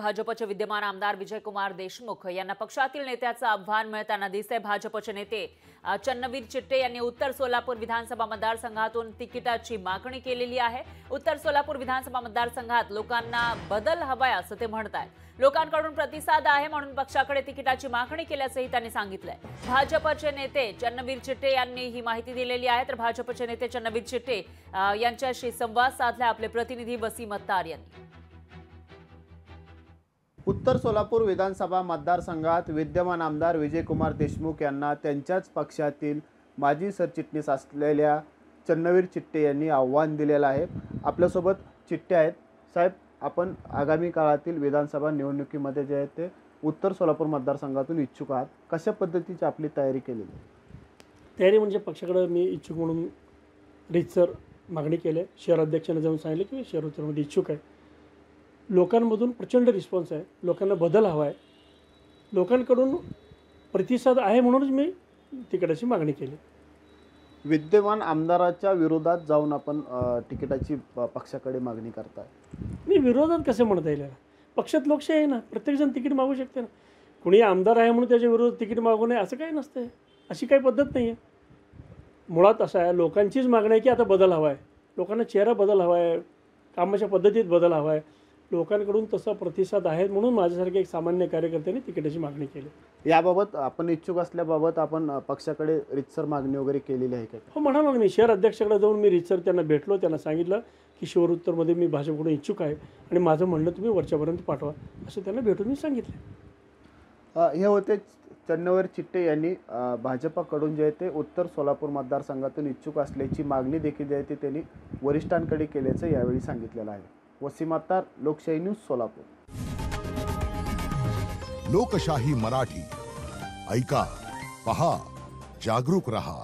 भाजपचे विद्यमान आमदार विजयकुमार देशमुख यांना पक्षातील नेत्याचं आव्हान मिळताना दिसते। भाजपचे नेते चन्नवीर चिट्टे यांनी उत्तर सोलापूर विधानसभा मतदारसंघातून तिकिटाची मागणी केलेली आहे। उत्तर सोलापूर विधानसभा मतदारसंघात लोकांना बदल हवाय असं ते म्हणतात। लोकांकडून प्रतिसाद आहे म्हणून पक्षाकडे तिकिटाची मागणी केल्याचंही त्यांनी सांगितलंय। भाजपचे नेते चन्नवीर चिट्टे यांनी ही माहिती दिलेली आहे। तर भाजपचे नेते चन्नवीर चिट्टे यांच्याशी संवाद साधला आपले प्रतिनिधी वसीम अत्तार यांनी। उत्तर सोलापूर विधानसभा मतदारसंघात विद्यमान आमदार विजयकुमार देशमुख यांना त्यांच्याच पक्षातील माजी सरचिटणीस असलेल्या चन्नवीर चिट्टे यांनी आव्हान दिलेलं आहे। आपल्यासोबत चिट्टे आहेत। साहेब, आपण आगामी काळातील विधानसभा निवडणुकीमध्ये जे आहे ते उत्तर सोलापूर मतदारसंघातून इच्छुक आहात, कशा पद्धतीची आपली तयारी केलेली आहे? तयारी म्हणजे पक्षाकडे मी इच्छुक म्हणून रीतसर मागणी केली। शहर अध्यक्षांना जाऊन सांगितलं की मी शहर उत्तरमध्ये इच्छुक आहे। लोकांमधून प्रचंड रिस्पॉन्स आहे, लोकांना बदल हवा आहे, लोकांकडून प्रतिसाद आहे म्हणूनच मी तिकिटाची मागणी केली। विद्यमान आमदाराच्या विरोधात जाऊन आपण तिकिटाची पक्षाकडे मागणी करताय? मी विरोधात कसे म्हणता येईल? पक्षात लोकशाही आहे ना, प्रत्येकजण तिकीट मागू शकते ना। कोणी आमदार आहे म्हणून त्याच्या विरोधात तिकीट मागू नये असं काही नसतं, अशी काही पद्धत नाही आहे। मुळात असं आहे, लोकांचीच मागणी आहे की आता बदल हवा आहे, लोकांना चेहरा बदल हवा आहे, कामाच्या पद्धतीत बदल हवा आहे। लोकांकडून तसा प्रतिसाद आहे म्हणून माझ्यासारखे एक सामान्य कार्यकर्त्यांनी तिकिटाची मागणी केली। याबाबत आपण इच्छुक असल्याबाबत आपण पक्षाकडे रीतसर मागणी वगैरे केलेली आहे का? हो, म्हणालो मी शहर अध्यक्षाकडे जाऊन मी रीतसर त्यांना भेटलो, त्यांना सांगितलं की शहर उत्तरमध्ये मी भाजपकडून इच्छुक आहे आणि माझं म्हणणं तुम्ही वरच्यापर्यंत पाठवा असं त्यांना भेटून मी सांगितलं। हे होते चन्नवीर चिट्टे यांनी भाजपकडून जे आहे ते उत्तर सोलापूर मतदारसंघातून इच्छुक असल्याची मागणी देखील जे आहे ते त्यांनी वरिष्ठांकडे केल्याचं यावेळी सांगितलेलं आहे। वसीम अत्तार, लोकशाही न्यूज, सोलापूर। लोकशाही मराठी ऐका, पहा, जागरूक रहा।